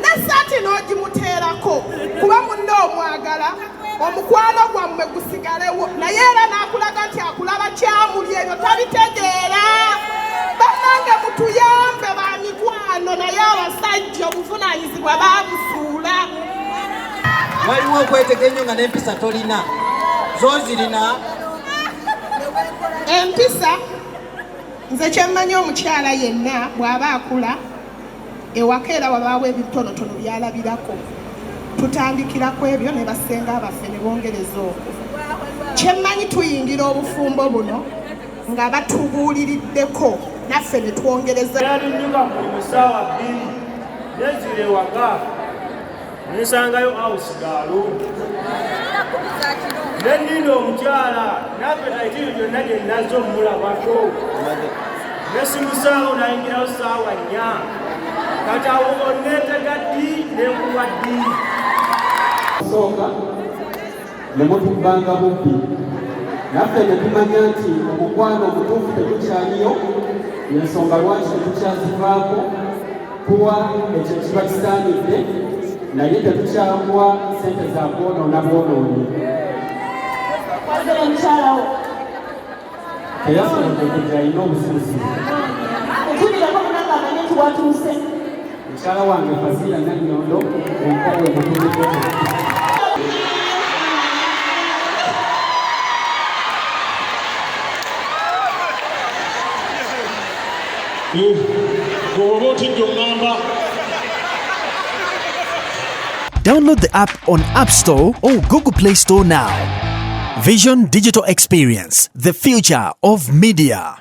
n'essaati n'ogimuteerako kuba munno omwagala omukwano gwammwe gusigalewo naye era n'akulaga nti akulaba kyamuli ebyo tabitegeera. Bannange mutuyambe ba mikwano naye abasajja obuvunaanyizibwa baabusuula. Waliwo okwetegenya nga n'empisa tolina zozirina. Empisa nze kyemmanyi omukyala yenna bw'aba akula ewaka era wabaawo ebitonotono byalabirako. Tutandikira ku ebyo ne basenga abaffe ne bongereza okwo. Kyemmanyi tuyingira obufumbo buno nga batubuuliriddeko naffe ne twongereza. Yalinnyuka mu ssaawa 2 nezira ewaka nesangayo awusigaalo nenina omukyala naffe naitiri byonna gye nazo mulabako nesimusaawo nayingirawo ssaawa 4 kati awo onneetega ddi nenkuwa ddi sooka ne mutubbanga bubbi naffe ne tumanya nti omukwano omutuufu tetukyaliyo ensonga lwaki tetukyazivaako kuwa ekyo kiba kisaanidde naye tetukyakuwa ssente za kwonoona bwonoonyi. Teyasobodde kujja alina obusirusiru. Mukyala wange Fazila Nannyondo enkowe mutulidde. Download the app on App Store or Google Play Store now. Vision Digital Experience, the future of media.